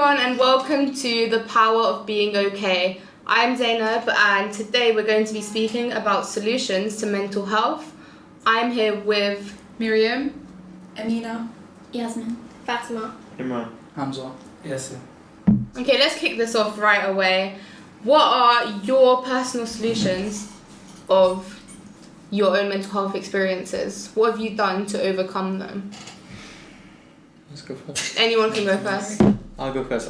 everyone and welcome to The Power of Being Okay. I'm Zayneb and today we're going to be speaking about solutions to mental health. I'm here with Miriam, Amina, Yasmin, Fatima, Imran, Hamzah, Yasser. Okay, let's kick this off right away. What are your personal solutions of your own mental health experiences? What have you done to overcome them? Let's go first. Anyone can go first. I'll go first.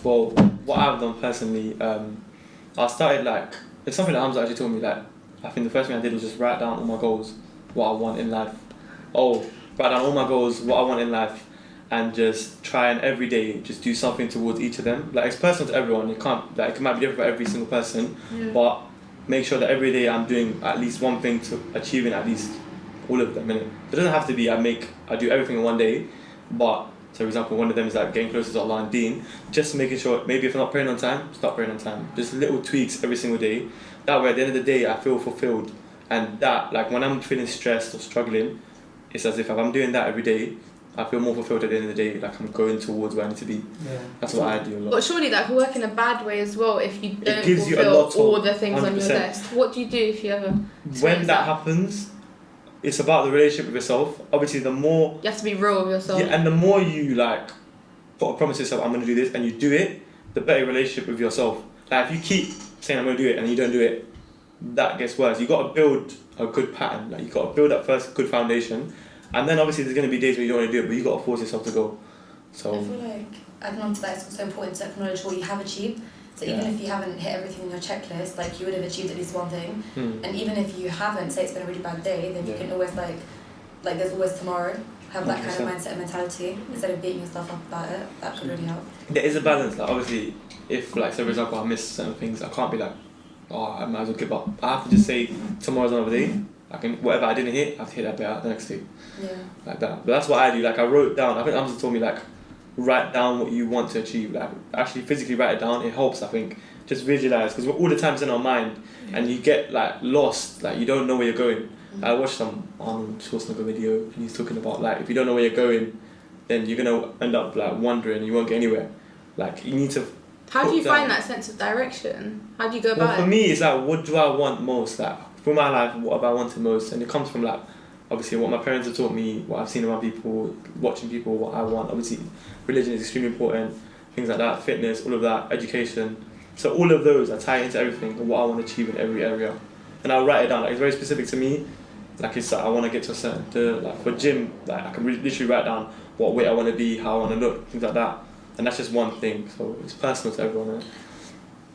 What I've done personally, I started it's something that Hamzah actually told me, I think the first thing I did was just write down all my goals, what I want in life. Write down all my goals, what I want in life, and just try and every day just do something towards each of them. It's personal to everyone. It might be different for every single person, but make sure that every day I'm doing at least one thing to achieving at least all of them. And it doesn't have to be I do everything in one day, but so for example, one of them is getting closer to Allah and Deen. Just making sure, maybe if I'm not praying on time, start praying on time. Just little tweaks every single day. That way, at the end of the day, I feel fulfilled. And that, when I'm feeling stressed or struggling, it's as if I'm doing that every day, I feel more fulfilled at the end of the day. I'm going towards where I need to be. Yeah. That's what I do a lot. But surely that could work in a bad way as well if you don't gives you a fulfill lot of all the things 100%. On your 100%. list. What do you do if you ever when that happens, it's about the relationship with yourself. Obviously, the more you have to be real with yourself. Yeah, and the more you put a promise to yourself, I'm going to do this, and you do it, the better relationship with yourself. If you keep saying I'm going to do it and you don't do it, that gets worse. You got to build a good pattern. You got to build that first good foundation, and then obviously there's going to be days where you don't want to do it, but you got to force yourself to go. So I feel adding on to that, it's also important to acknowledge what you have achieved. So even if you haven't hit everything on your checklist, you would have achieved at least one thing. And even if you haven't, say it's been a really bad day, then you can always there's always tomorrow. Have that 100%. Kind of mindset and mentality instead of beating yourself up about it. That could really help. There is a balance. Obviously, if say for example I miss certain things, I can't be I might as well give up. I have to just say tomorrow's another day. Whatever I didn't hit, I have to hit that better the next day. Yeah. Like that. But that's what I do. I wrote down. I think Hamzah told me write down what you want to achieve. Actually physically write it down. It helps. I think just visualize because all the time's in our mind and you get lost. You don't know where you're going. I watched some Arnold Schwarzenegger video and he's talking about if you don't know where you're going, then you're gonna end up wandering. You won't get anywhere. You need to. How do you find that sense of direction? How do you go about it? For me, it's what do I want most? For my life, what have I wanted most? And it comes from obviously what my parents have taught me, what I've seen around people, watching people, what I want. Obviously, religion is extremely important. Things like that, fitness, all of that, education. So all of those I tie into everything and what I want to achieve in every area. And I'll write it down. It's very specific to me. I want to get to a certain for gym. I can literally write down what weight I want to be, how I want to look, things like that. And that's just one thing. So it's personal to everyone. Right?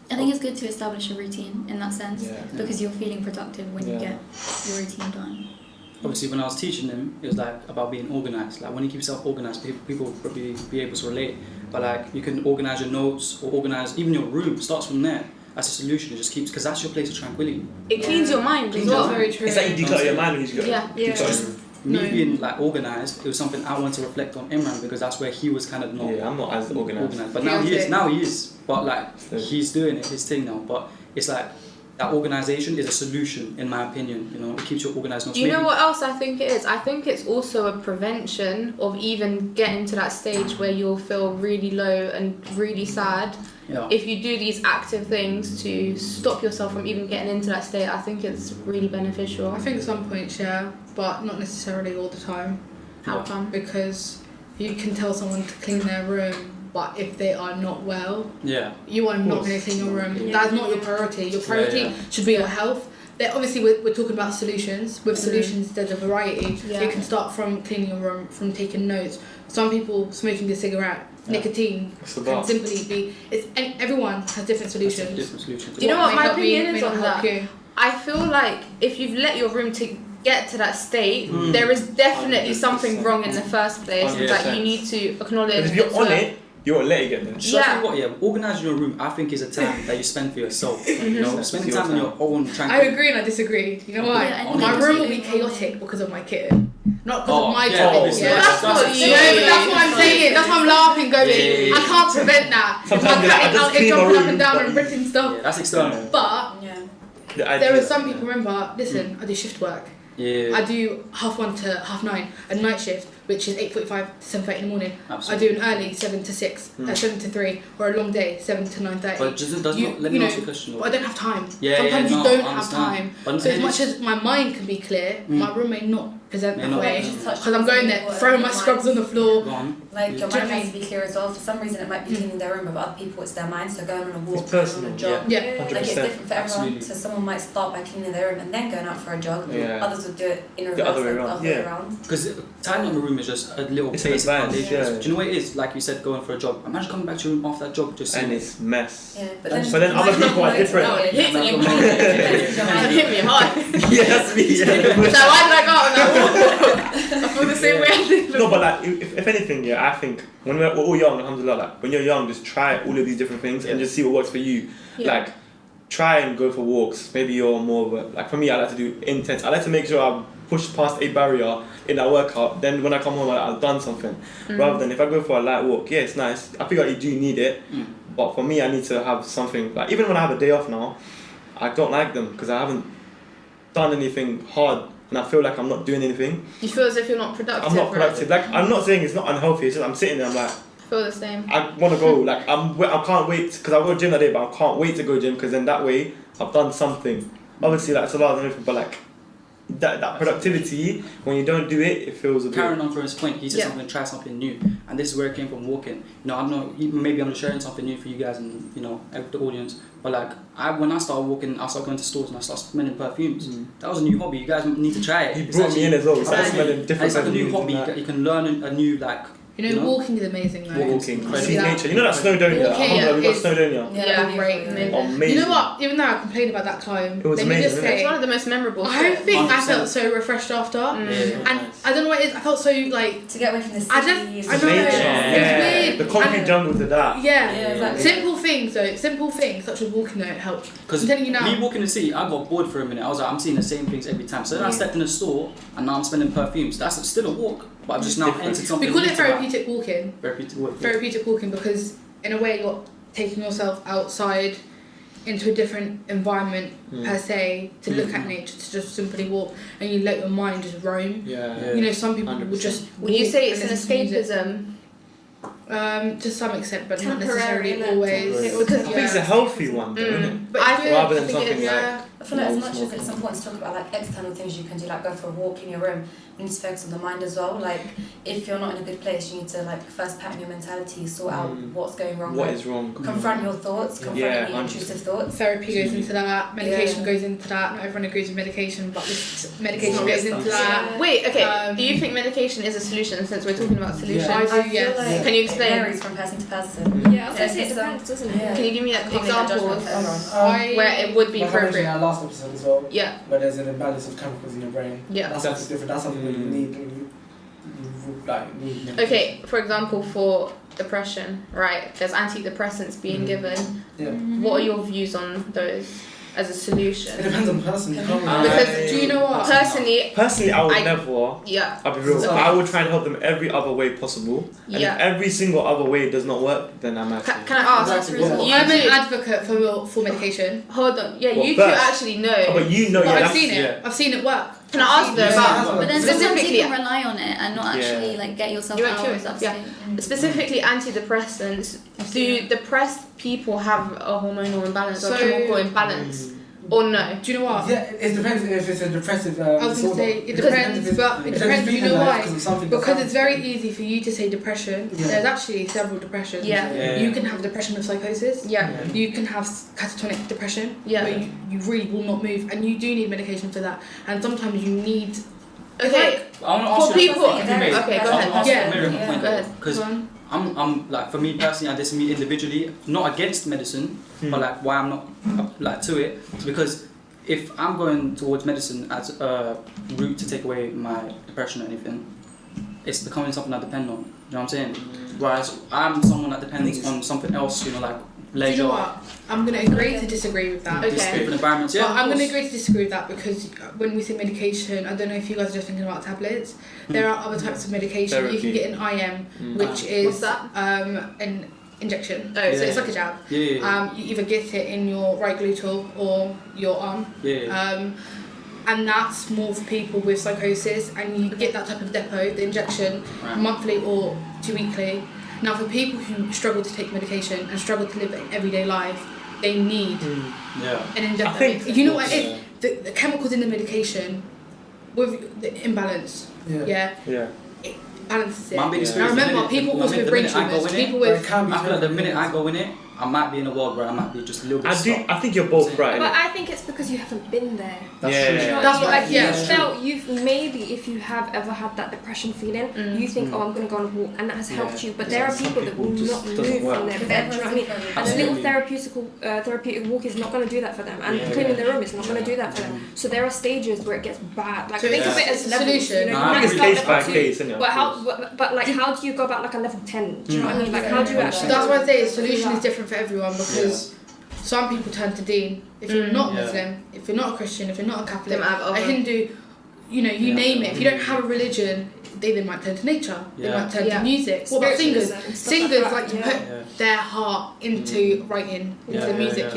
I think it's good to establish a routine in that sense because you're feeling productive when you get your routine done. Obviously, when I was teaching them, it was about being organised. When you keep yourself organised, people will probably be able to relate. But you can organise your notes or organise even your room. It starts from there. That's a solution. It just keeps because that's your place of tranquility. It cleans your mind as well. Very true. It's you declutter your mind when you go. Me being organised, it was something I wanted to reflect on Imran because that's where he was kind of not. Yeah, I'm not as organised. But now he is. Now he is. But he's doing it, his thing now. But it's that organisation is a solution, in my opinion. It keeps you organised. Do you know what else I think it is? I think it's also a prevention of even getting to that stage where you'll feel really low and really sad. Yeah. If you do these active things to stop yourself from even getting into that state, I think it's really beneficial. I think at some points, but not necessarily all the time. How come? Because you can tell someone to clean their room, but if they are not well, you are not going to clean your room. That's not your priority. Your priority should be your health. Obviously, we're talking about solutions. With solutions, there's a variety. You can start from cleaning your room, from taking notes. Some people smoking a cigarette, nicotine can simply be. Everyone has different solutions. Do you know what my opinion is on that? I feel like if you've let your room to get to that state, there is definitely something wrong in the first place that you need to acknowledge. But if you're on it, you won't let it get there. Organising your room, I think, is a time that you spend for yourself. Spending time on your own. I agree and I disagree. You know why? My room will be chaotic because of my kitten. Not because of my job. That's what you that's what I'm saying. That's why I'm laughing, going, I can't prevent that. Sometimes my cat is out here jumping up and down and ripping stuff. Yeah, that's external. But there are some people, remember, listen, I do shift work. I do 1:30 to 9:30, a night shift. which is 8:45 to 7:30 in the morning. Absolutely. I do an early 7 to 6, 7 to 3, or a long day 7 to 9:30. But let me ask you a question. I don't have time. Yeah, Sometimes yeah, you no, don't I have understand. time. So as much as my mind can be clear, my room may not present that way because I'm going there, throwing my scrubs on the floor. Like your mind has to be clear as well. For some reason, it might be cleaning their room, but for other people, it's their mind. So going on a walk, It's personal, going on a jog. Yeah. Like it's different for everyone. Absolutely. So someone might start by cleaning their room and then going out for a jog. Yeah. Others would do it in reverse, The other way like around. the other way around. Because tidying up the room is just a little It's basic advanced, foundation. yeah. Do you know what it is? Like you said, going for a jog. Imagine coming back to your room after that jog, just And sitting. it's mess. Yeah, But then other people are different. It hit me. It hit me hard. Yeah, that's me. So why did I go out and I feel the same way I did. No, but like, if anything, yeah, I think when we're all young, alhamdulillah, like, when you're young, just try all of these different things and just see what works for you. Yeah. Like, try and go for walks. Maybe you're more of a, like, for me, I like to do intense. I like to make sure I push past a barrier in that workout. Then when I come home, I've done something. Rather than if I go for a light walk, yeah, it's nice. I feel like you do need it. But for me, I need to have something, like, even when I have a day off now, I don't like them because I haven't done anything hard. And I feel like I'm not doing anything. You feel as if you're not productive. I'm not productive. Like, I'm not saying it's not unhealthy. It's just I'm sitting there. I'm like, I feel the same. I want to go. Like, I can't wait because I go to gym that day, but I can't wait to go gym because then that way I've done something. Obviously, like, it's a lot of everything, but like that productivity, when you don't do it, it feels a bit. Carrying on from his point, he said something, try something new, and this is where it came from. Walking. You know, I don't know. Maybe I'm sharing something new for you guys and the audience. But like, when I started walking, I started going to stores and I started smelling perfumes. That was a new hobby. You guys need to try it. He brought me in as well. We started smelling different. It's like a new hobby. You can learn a new like. You know, walking is amazing though. Walking. See nature. You know that Snowdonia? We've got Snowdonia. Yeah, great. Amazing. You know what? Even though I complained about that climb, It was let me amazing, just isn't it? say, It's one of the most memorable. I think 100%. I felt so refreshed after, and I don't know what it is. I felt so like To get away from the city. I know. Nature. It's weird. The concrete jungle to that. Yeah, exactly. Simple things such as walking though help. Because I'm telling you now. me walking the city, I got bored for a minute. I was like, I'm seeing the same things every time. So then I stepped in a store and now I'm smelling perfumes. That's still a walk, but I've just now entered something. We call it new to that. therapeutic walking. Therapeutic walk. Therapeutic walking because in a way you're taking yourself outside into a different environment per se to look at nature, to just simply walk and you let your mind just roam. Yeah. You know, some people 100%. will just Would you walk say it's and an listen to music. escapism? To some extent, but not Temporary, necessarily innit? always. Because I think it's a healthy one, though, isn't it? But I feel Rather than I think something it's, like- I feel like as much as smoking. it's important to talk about like external things you can do, like go for a walk in your room, you need to focus on the mind as well. Like if you're not in a good place, you need to like first pattern your mentality, sort out what's going wrong. What like, is wrong? confront your thoughts, confront any 100%. intrusive thoughts. Therapy goes into that, medication goes into that. Not everyone agrees with medication, but this medication goes into that. Wait, okay. Do you think medication is a solution since we're talking about solutions? I do, I feel yes. like Can you it explain? varies from person to person. Yeah, I was gonna say it depends, doesn't it? Yeah. Can you give me I can't make a judgment examples for everyone. where it would be Like I mentioned in appropriate? our last episode as well, Yeah. where there's an imbalance of chemicals in your brain. Yeah. That's something different. That's something that you need. Need medication. Okay, for example, for depression, right? There's antidepressants being given. Yeah. What are your views on those as a It solution? depends on the person. You can't I- really- Because Do you know what? personally, I would I- never. yeah, I'll be real. So- I would try and help them every other way possible. And Yeah. if every single other way does not work, then I'm actually. Can I ask? Exactly. You I'm an two, advocate for medication. hold on. Yeah, Well, you two first- actually know. Oh, but you know, But yeah, I've that's, seen it. yeah. I've seen it work. Can I ask though Yeah. about But then sometimes specifically? you can rely on it and not actually Yeah. like get yourself You out won't of kill that yourself, state. Specifically antidepressants, do depressed people have a hormonal imbalance or So- chemical imbalance or no? Do you know what? Yeah, it depends if it's a depressive I was going to disorder. say it depends, but it depends. Do you know why? Because it's very easy for you to say depression. Yeah. There's actually several depressions. Yeah. Yeah. You can have depression with psychosis. Yeah. You can have catatonic depression. Yeah. Where you really will not move, and you do need medication for that. And sometimes you need. Okay. I want to ask For you people- if you may. okay, go I ahead. want to ask Yeah. Miriam a point Go ahead. because Go on. I'm like, for me personally, and this is me individually, not against medicine, but like why I'm not like to it is because if I'm going towards medicine as a route to take away my depression or anything, it's becoming something I depend on. You know what I'm saying? Whereas I'm someone that depends on something else, you know, like Do leisure, you know what? I'm going to agree to disagree with that. Okay. different environments. Yeah, But I'm going to of course. agree to disagree with that because when we say medication, I don't know if you guys are just thinking about tablets. There are other types of medication. You can Therapy. get an IM, which What's is that? an injection. Oh, So yeah. it's like a jab. Yeah. You either get it in your right gluteal or your arm. Yeah. and that's more for people with psychosis, and you get that type of depot, the injection, monthly or 2 weekly. Now for people who struggle to take medication and struggle to live an everyday life, they need an injection. You know what it is? The chemicals in the medication with the imbalance. It balances it. Now remember, people also with brain tumours, people with... I feel like the minute I go in it, I might be in a world where I might be just a little bit stuck. I think you're both right. But I think it's because you haven't been there. That's true. That's what you've maybe if you have ever had that depression feeling, you think, oh, I'm going to go on a walk, and that has helped you. But there are people that will not move from their bed. Do you know what I mean? And a little therapeutic walk is not going to do that for them, and cleaning the room is not going to do that for them. So there are stages where it gets bad. Like think of it as levels. Solution. You know, you case by level case, 2, but how do you go about like a level 10? Do you know what I mean? Like how do you actually? That's why I say solution is different for everyone, because some people turn to Deen. If you're not Muslim, if you're not a Christian, if you're not a Catholic, a Hindu, you know, you name it. If you don't have a religion, they might turn to nature. They might turn to music. What about singers? Singers like to put their heart into writing, into the music.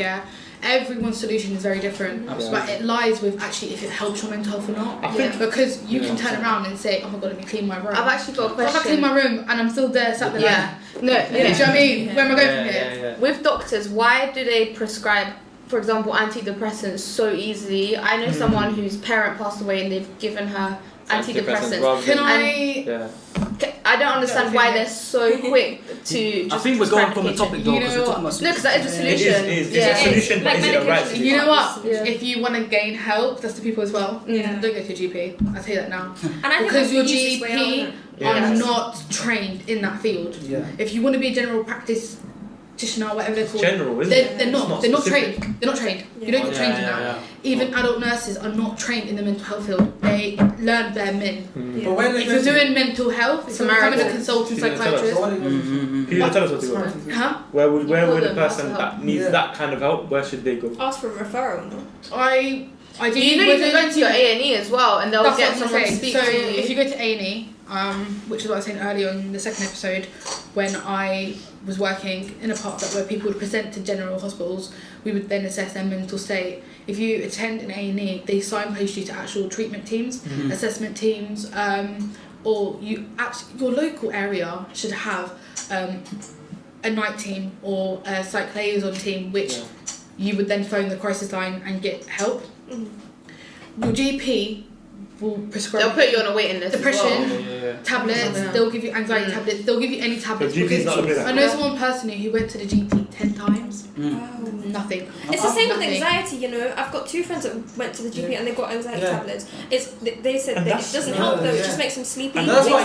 Everyone's solution is very different, but it lies with actually if it helps your mental health or not. Because you can turn around and say, "Oh my god, let me clean my room." I've actually got a question. If I clean my room and I'm still there, sat there. Do you know what I mean? Where am I going from here? With doctors, why do they prescribe, for example, antidepressants so easily? I know someone whose parent passed away and they've given her antidepressants. I don't understand why they're so quick to just... I think we're going from the topic though, because we're talking about... No, because that is a solution. It is a solution, but is it a right solution? You know what? If you want to gain help, that's the people as well. Don't go to your GP. I'll tell you that now. And I think because your GP are not trained in that field. If you want to be a general practitioner, whatever they're called, general, isn't it? They're not trained. They're not trained. You don't get trained in that. Even adult nurses are not trained in the mental health field. They learn bare min. But when if you're doing mental health, if you're becoming a consultant psychiatrist, can you tell us what to do? Where would a person that needs that kind of help, where should they go? Ask for a referral, no? I do. You know you can go to your A&E as well, and they'll get someone to speak to you. If you go to A&E, which is what I was saying earlier on the second episode, when I was working in a part where people would present to general hospitals, we would then assess their mental state. If you attend an A&E, they signpost you to actual treatment teams, assessment teams, or your local area should have a night team or a psych liaison team, which you would then phone the crisis line and get help. Your GP will prescribe. They'll put you on a waiting list. Depression tablets. They'll give you anxiety tablets. They'll give you any tablets. I know someone personally who went to the GP 10 times. Nothing. It's the same with anxiety. You know, I've got 2 friends that went to the GP and they got anxiety tablets. They said that it doesn't help though. It just makes them sleepy. And that's why I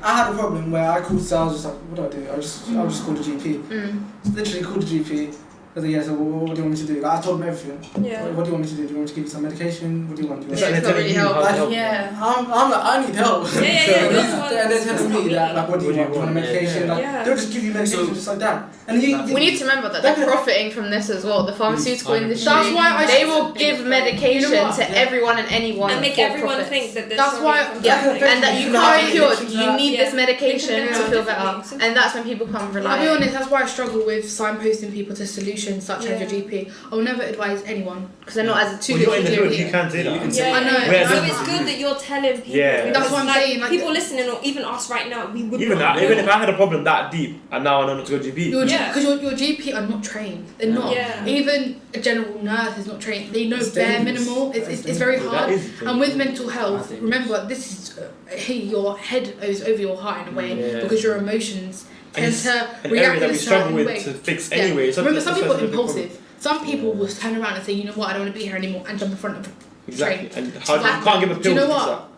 had a problem where I called. So I was just like, what do I do? I just called the GP. Literally called the GP. So what do you want me to do? Like, I told them everything. Yeah. What do you want me to do? Do you want me to give you some medication? What do you want? It's not really help. I'm like, I need help. And they're telling me that, like, what do you want? Do you want a medication? Like, they'll just give you medication just like that. And we need to remember that they're profiting from this as well. The pharmaceutical industry. That's why they will give medication to everyone and anyone and make everyone think that. That's why. And that you can't be cured. You need this medication to feel better, and that's when people come reliant. I'll be honest. That's why I struggle with signposting people to solutions such as your GP. I will never advise anyone because they're not as too good. You can say that. I know. So it's good that you're telling people. That's what I'm saying. Like, people listening, or even us right now, we would. Even if I had a problem that deep, and now I know not to go to GP. Because your GP are not trained. They're not. Even a general nurse is not trained. They know bare minimal. It's very hard. And with mental health, remember this is your head goes over your heart in a way because your emotions tend to react in a certain way. To fix anyway. Remember, some people are impulsive. Some people will turn around and say, you know what, I don't want to be here anymore, and jump in front of the train. And you can't give a pill. Do you know what?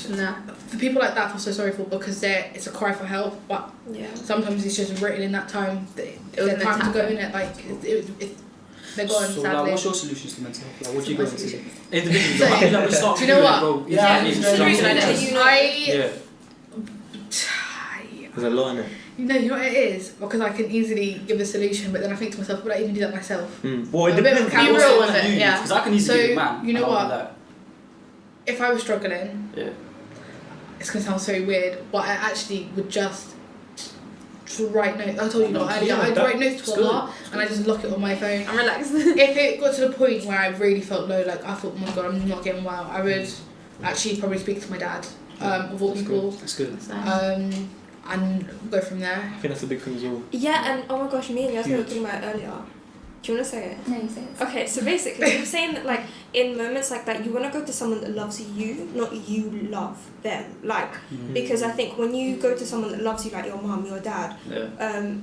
No. For people like that, I feel so sorry for because it's a cry for help, but sometimes it's just written in that time. It's time to go in it. Like they're gone. So, sadly. like, what's your solutions to mental health? Like, what do you go into? Individually. Do you know what? There's a lot in it. You know what it is? Because I can easily give a solution, but then I think to myself, would I even do that myself? Well, it depends. Be real with it, Because I can easily give a man. You know what? If I was struggling, it's going to sound so weird, but I actually would just to write notes. I told you not earlier. I'd write notes to Allah and I just lock it on my phone. I'm relaxed. If it got to the point where I really felt low, like I thought, oh my god, I'm not getting well, I would actually probably speak to my dad, of all people. That's good. And go from there. I think that's a big thing as well. Yeah, and oh my gosh, me and Yasmin were talking about it earlier. Do you want to say it? No, you say it. Okay, so basically, you're saying that, like, in moments like that, you want to go to someone that loves you, not you love them. Like, because I think when you go to someone that loves you, like your mom, your dad,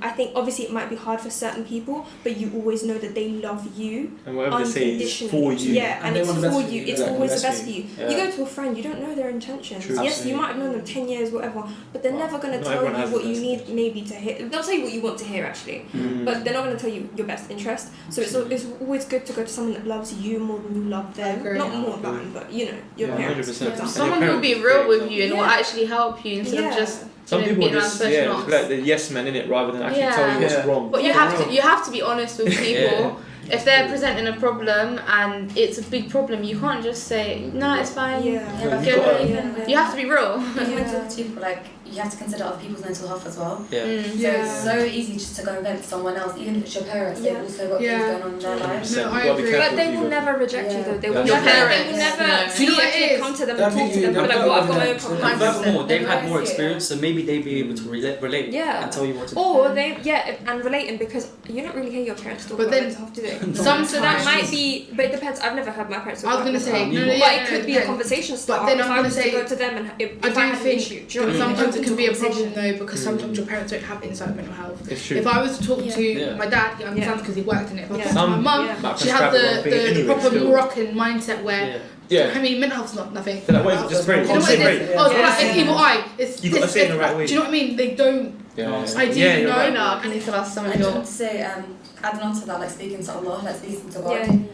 I think obviously it might be hard for certain people, but you always know that they love you. And whatever they say is for you. Yeah, and it's for you. It's always the best for you. Yeah. You go to a friend, you don't know their intentions. True. Yes, you might have known them 10 years, whatever, but they're never going to tell you what you need maybe to hear. They'll tell you what you want to hear, actually, but they're not going to tell you your best interest. So it's always good to go to someone that loves you more than you love them. Not more than, but you know, your parents. 100%. Someone who will be real with you and will actually help you instead of just some people just like the yes man in it rather than actually tell you what's wrong. But you have to be honest with people. If they're presenting a problem and it's a big problem, you can't just say no, it's fine. You have to be real. When talking to people, like, you have to consider other people's mental health as well. Yeah. So it's so easy just to go and vent to someone else, even if it's your parents. They've also got things going on in their lives. No, I agree. But they will never reject you though. They will Your parents. They will never see you come to them and talk to them. But like, well, I've got my own problem. Furthermore, they've had more experience, so maybe they'd be able to relate and tell you what to do. Or and relating, because you don't really hear your parents talk about mental health, do they? So that might be, but it depends. I've never heard my parents talk about mental health. But it could be a conversation starter. But then I'm going to say, go to them and if I I have an think issue. sometimes it can be a problem though, because sometimes your parents don't have insight mental health. It's true. If I was to talk to my dad, he understands because he worked in it. If I talk to my mum, she has the proper Moroccan mindset where I mean, mental health's not nothing. So that just brain. You know what it is? Oh, it's evil eye. You got to say it in the right way. Do you know what I mean? They don't ideally know. I need to ask some I of just your. want to say, adding on to that, like speaking to Allah, like speaking to God,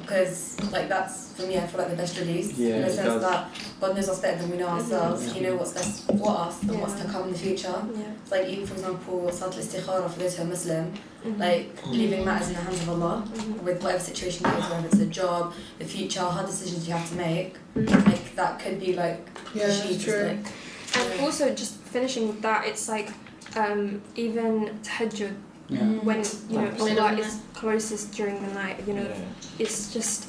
because like that's for me, I feel like the best release in the sense that God knows us better than we know ourselves. He knows what's best for us and what's to come in the future. It's like even for example, Salat al-Istikhara for those who are Muslim, like leaving matters in the hands of Allah with whatever situation it is, whether it's a job, the future, hard decisions you have to make. Like that could be like true. And also just finishing with that, it's like even tahajjud. When you know Allah is closest during the night, you know, it's just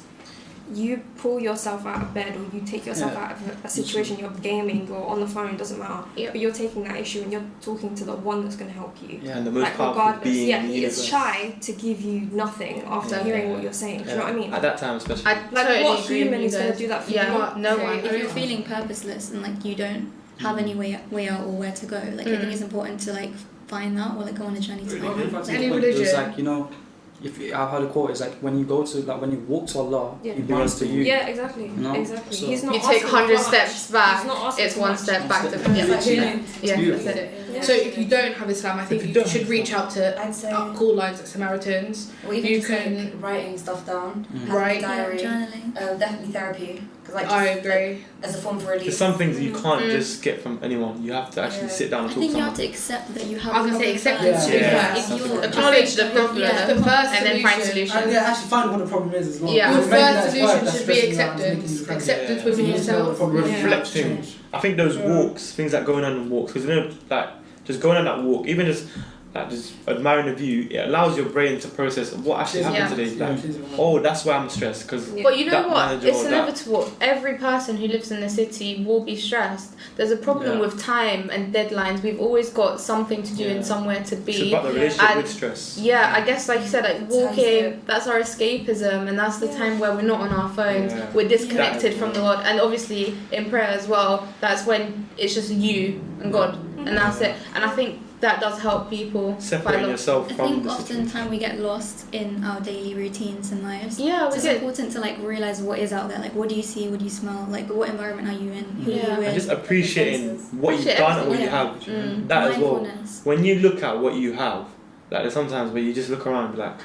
you pull yourself out of bed or you take yourself out of a situation, you're gaming or on the phone, doesn't matter, but you're taking that issue and you're talking to the one that's going to help you. And the most like powerful being he is shy to give you nothing after hearing what you're saying. Do you know what I mean? At that time especially. Like what human is going to do that for you? No one. If you're feeling purposeless and like you don't have any way out or where to go, like I think it's important to like find that or like go on a journey to find that. Any religion. It's like, you know, I've heard a quote, it's like when you go to, like when you walk to Allah, He runs to you. Yeah, exactly. You know? Exactly. So He's not you take 100 steps back, it's it's one step back to So if you don't have Islam, I think you should reach out to call lines like Samaritans. Or even you just can like writing stuff down, write diary, journaling. Definitely therapy. Because like I agree. Like, as a form for release. There's some things you can't just get from anyone. You have to actually sit down and I talk think to you someone. have to accept that you have. I was gonna say acceptance to be first. first. If you're Acknowledge the problem the first and then find solution. And actually find what the problem is as well. Yeah. Your Maybe that's first why solution that's should be stressing you out, it's acceptance. making you Acceptance crazy. within You need to know what the yourself. problem is. Reflecting. I think those walks, things like going on walks, because you know, like just going on that walk, even just admiring the view, it allows your brain to process what actually happened today. Like, oh, that's why I'm stressed. Because but you know what? It's inevitable. Every person who lives in the city will be stressed. There's a problem with time and deadlines. We've always got something to do and somewhere to be. It's about the relationship with stress. Yeah, I guess like you said, like walking, that's our escapism, and that's the time where we're not on our phones. We're disconnected from the world, and obviously in prayer as well. That's when it's just you and God, and that's it. And I think that does help people separate yourself from. I think oftentimes we get lost in our daily routines and lives. Yeah, so it's important to like realize what is out there. Like, what do you see? What do you smell? Like, what environment are you in? Who are you with? And just appreciating what you've done and what you have. That as well. When you look at what you have, like there's sometimes where you just look around and be like,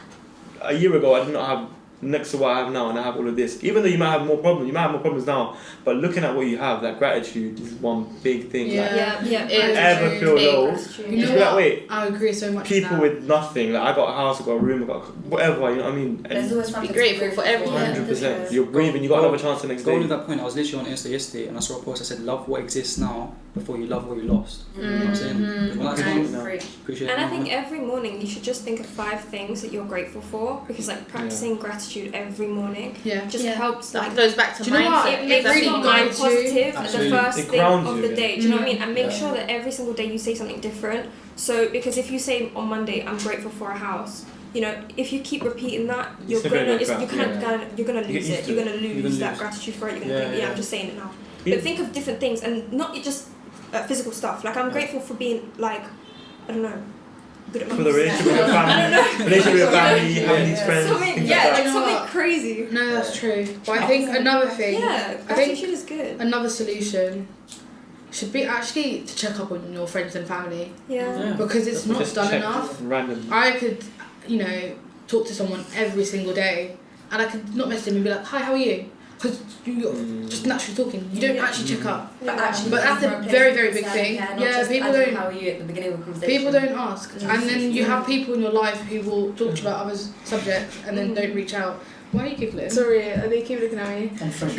a year ago I did not have next to what I have now, and I have all of this. Even though you might have more problems, now, but looking at what you have, that gratitude is one big thing. Ever feel low, just be like, wait, I agree so much. People with nothing, like I got a house, I got a room, I got whatever, you know what I mean? There's always be grateful for everything. 100%. You're breathing, you got another chance the next day. Going to that point, I was literally on Insta yesterday and I saw a post that said, love what exists now before you love what you lost. You know what I'm saying? When that's gone, appreciate it. And I think every morning you should just think of 5 things that you're grateful for, because like practicing gratitude every morning just helps. Like, that goes back to mindset. It makes your mind positive Absolutely. the first thing of the day. Do you know what I mean? And make Yeah. sure that every single day you say something different. So because if you say on Monday I'm grateful for a house, you know, if you keep repeating that, you're gonna lose it. You're gonna lose that gratitude for it. You're gonna think, I'm just saying it now. But think of different things, and not just physical stuff. Like I'm grateful for being like, I don't know, good at my For the relationship with your family, relationship with your family, having these friends. Something crazy. No, that's true. But I think another thing, I think is good. Another solution should be actually to check up on your friends and family. Yeah. Because it's not Just done check enough. Random. I could, talk to someone every single day, and I could not message them and be like, "Hi, how are you?" Because you're just naturally talking. You don't actually check up. But actually, But that's a very, very big thing. Yeah, People don't. How are you at the beginning of a conversation? People don't ask, and then you have people in your life who will talk to you about other subjects and then don't reach out. Why are you giggling? Sorry, they keep looking at me. I'm fresh. I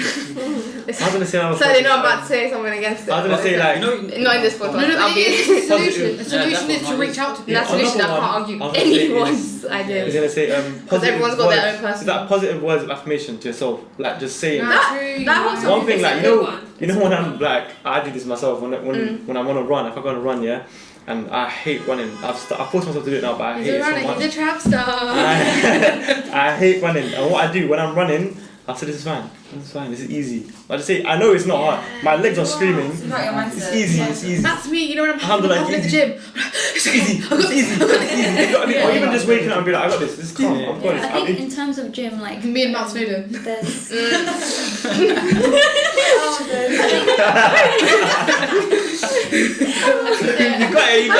was gonna say So they know I'm about to say something against it. I was gonna say like not in this podcast. No, I'll but be. it is a solution. A solution definitely. is to reach out to people. That solution, I can't argue anyone's I was idea. gonna say Because everyone's got their own personal. That positive words of affirmation to yourself, like just saying. That whole One thing, like you know when I'm one. like I do this myself when I want to run, if I go on a run, and I hate running. I forced myself to do it now, but I hate it so much. He's a trap star. I hate running, and what I do when I'm running, I say this is fine. This is easy. I just say I know it's not hard. My legs are screaming. It's not your mindset. It's easy. It's easy. That's me. You know when I'm Alhamdulillah, at the it's gym. It's easy. It's easy. You know what I mean? Or even just waking up and be like, I got this. This is calm. I've got I this. think in terms of gym, like Me and Mark Snowden. there's You got it.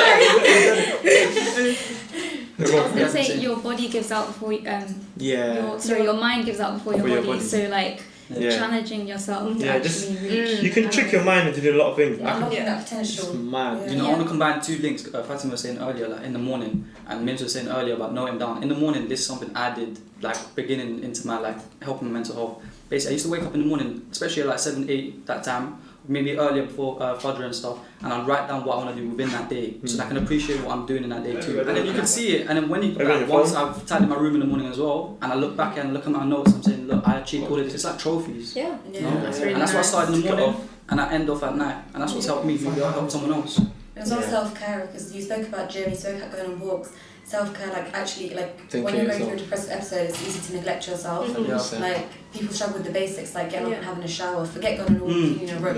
I was gonna say your body gives out before your mind gives out before your body. So like challenging yourself. Yeah, just you can trick your mind into doing a lot of things. Unlocking that It's potential. mad. You know, I want to combine 2 links. Fatima was saying earlier, like in the morning, and Miriam was saying earlier about knowing down. In the morning, this is something I did, like beginning into my like helping my mental health. Basically, I used to wake up in the morning, especially at like 7, 8 that time, maybe earlier before Fajr and stuff, and I'd write down what I want to do within that day, so that I can appreciate what I'm doing in that day too. And then you can see it. And then when you once I've tidied my room in the morning as well, and I look back and look at my notes, I'm saying, look, I achieved all of this. It's like trophies. Yeah. You know? That's really and that's nice. what I started in the morning, and I end off at night, and that's what's helped me. Maybe I'll help someone else. It's all self-care, because you spoke about gym, you spoke about going on walks. Self-care, like actually, like when you're going through a depressive episode, it's easy to neglect yourself. Like people struggle with the basics, like getting up and having a shower, forget going on a walk, cleaning your room.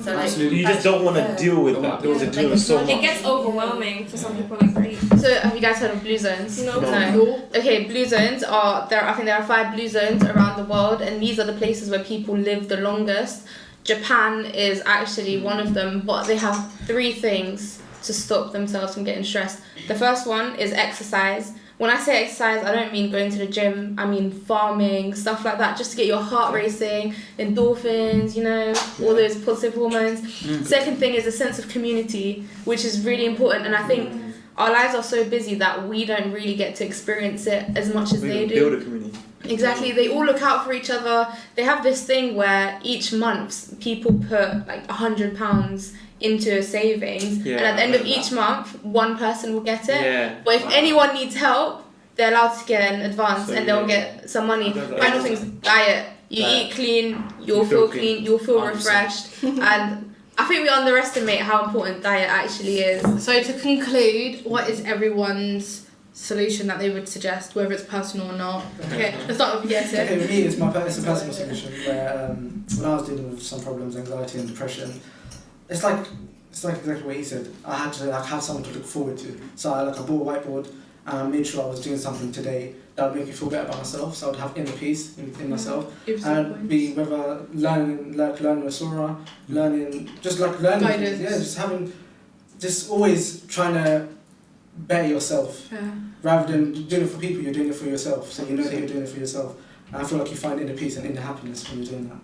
So like Absolutely. You just don't want to deal with that. There was a deal with so much. It gets overwhelming for some people. Like So have you guys heard of blue zones? No. Okay, blue zones are there. I think there are 5 blue zones around the world, and these are the places where people live the longest. Japan is actually one of them, but they have 3 things to stop themselves from getting stressed. The first one is exercise. When I say exercise, I don't mean going to the gym. I mean farming, stuff like that, just to get your heart racing, endorphins, all those positive hormones. Second thing is a sense of community, which is really important. And I think our lives are so busy that we don't really get to experience it as much as they do. Build a community. Exactly, they all look out for each other. They have this thing where each month people put like £100 into a savings, and at the end of each month, one person will get it. Yeah. But if anyone needs help, they're allowed to get an advance, and they'll get some money. Final thing is diet. You eat clean, you'll feel clean, you'll feel 100%. refreshed, and I think we underestimate how important diet actually is. So to conclude, what is everyone's solution that they would suggest, whether it's personal or not? Okay, let's start with Yasser. Okay, with me, it's a personal solution where when I was dealing with some problems, anxiety and depression, it's like exactly what he said. I had to have someone to look forward to. So I bought a whiteboard and I made sure I was doing something today that would make me feel better about myself. So I would have inner peace in myself. And be whether learning a surah, learning guidance. Just always trying to better yourself. Rather than doing it for people, you're doing it for yourself. So you know that you're doing it for yourself. And I feel like you find inner peace and inner happiness when you're doing that.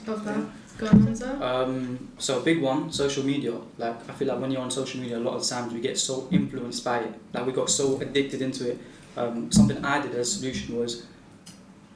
Love that. Go on, Hamzah. So a big one, social media. Like I feel like when you're on social media, a lot of the times we get so influenced by it. Like we got so addicted into it. Something I did as a solution was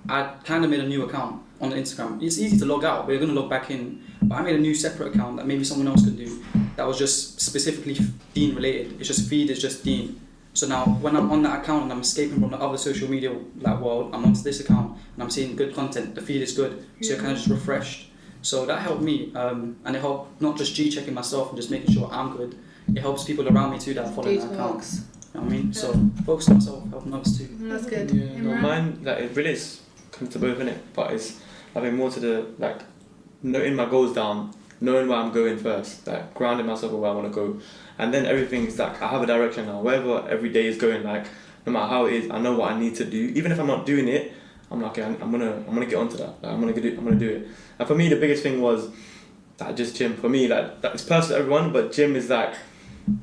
I kind of made a new account on Instagram. It's easy to log out, but you're going to log back in. But I made a new separate account that maybe someone else could do that was just specifically Deen related. It's just feed is just Deen. So now when I'm on that account and I'm escaping from the other social media world, I'm onto this account and I'm seeing good content. The feed is good, so you're kind of just refreshed. So that helped me, and it helped not just G-checking myself and just making sure I'm good. It helps people around me too that are following that account. You know what I mean? So focus on myself, helping others too. That's good. Yeah, no, mine, like, it relates to both, innit? But it's, I think, more to the, like, noting my goals down, knowing where I'm going first, like, grounding myself where I want to go. And then everything's like, I have a direction now. Wherever every day is going, like, no matter how it is, I know what I need to do. Even if I'm not doing it, I'm like, okay, I'm gonna get onto that. Like, I'm gonna do it. And for me, the biggest thing was that just gym. For me, like, that it's personal to everyone, but gym is like,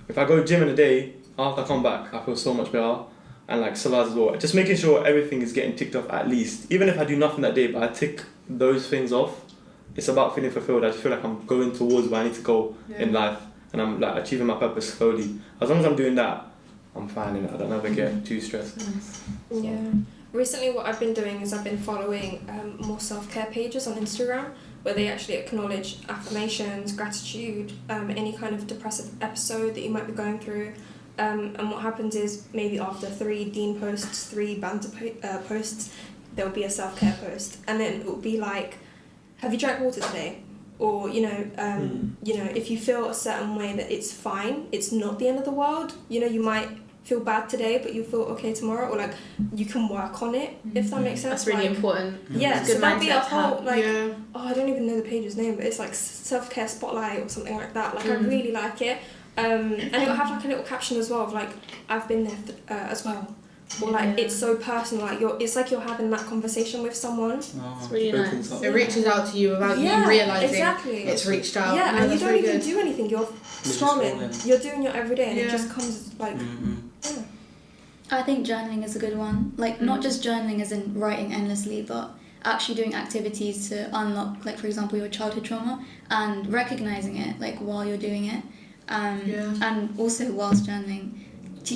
if I go gym in a day, after I come back, I feel so much better. And like Salah as well. Just making sure everything is getting ticked off at least. Even if I do nothing that day, but I tick those things off, it's about feeling fulfilled. I just feel like I'm going towards where I need to go in life. And I'm like achieving my purpose slowly. As long as I'm doing that, I'm fine in it. I don't ever get too stressed. Nice. Yeah. Recently what I've been doing is I've been following more self-care pages on Instagram where they actually acknowledge affirmations, gratitude, any kind of depressive episode that you might be going through. And what happens is maybe after 3 Deen posts, 3 banter posts, there'll be a self-care post. And then it'll be like, have you drank water today? Or, you know, if you feel a certain way that it's fine, it's not the end of the world. You know, you might feel bad today, but you'll feel okay tomorrow. Or like, you can work on it, if that makes sense. That's really important. Yeah, so that'll be a whole, like, yeah. I don't even know the page's name, but it's like self-care spotlight or something like that. Like, I really like it. And it'll have like a little caption as well of like, I've been there as well. Or like, it's so personal, like it's like you're having that conversation with someone. It's really nice. It reaches out to you without you realising it's reached out. Yeah, and you don't really even do anything, you're scrolling, you're doing your everyday and it just comes like, I think journaling is a good one. Like, not just journaling as in writing endlessly, but actually doing activities to unlock, like, for example, your childhood trauma and recognising it, like, while you're doing it. And also whilst journaling,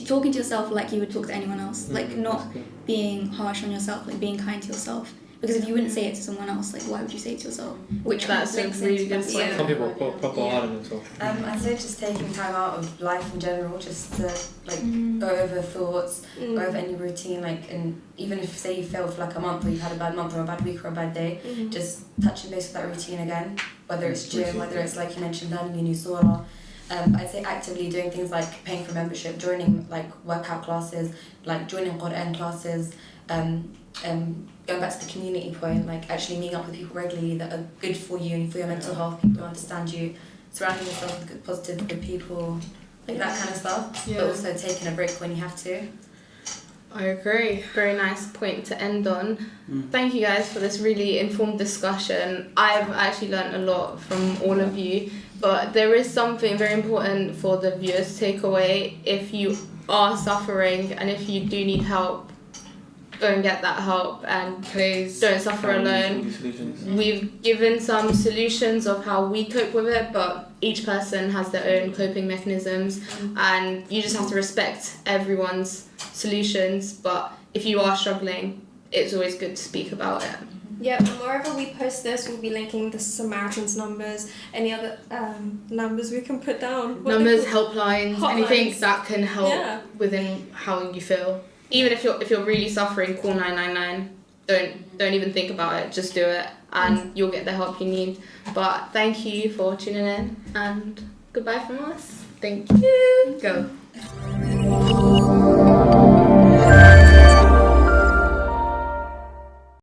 talking to yourself like you would talk to anyone else, like not being harsh on yourself, like being kind to yourself. Because if you wouldn't say it to someone else, like why would you say it to yourself? Which that's a really good point. Some people are proper hard on themselves. I'd say just taking time out of life in general, just to like go over thoughts, go over any routine, like, and even if say you failed for like a month or you've had a bad month or a bad week or a bad day, just touching base with that routine again, whether it's gym, whether it's like you mentioned learning a new surah. I'd say actively doing things like paying for membership, joining like workout classes, like joining Quran classes, going back to the community point, like actually meeting up with people regularly that are good for you and for your mental health, people who understand you, surrounding yourself with good, positive, good people, like that kind of stuff, but also taking a break when you have to. I agree. Very nice point to end on. Thank you guys for this really informed discussion. I've actually learned a lot from all of you, but there is something very important for the viewers to take away. If you are suffering and if you do need help, go and get that help and please don't suffer alone. We've given some solutions of how we cope with it, but each person has their own coping mechanisms and you just have to respect everyone's solutions. But if you are struggling, it's always good to speak about it. Yeah, and wherever we post this, we'll be linking the Samaritans numbers, any other numbers we can put down. Numbers, helplines, anything that can help within how you feel. Even if you're really suffering, call 999. Don't even think about it. Just do it, and you'll get the help you need. But thank you for tuning in, and goodbye from us. Thank you. Go.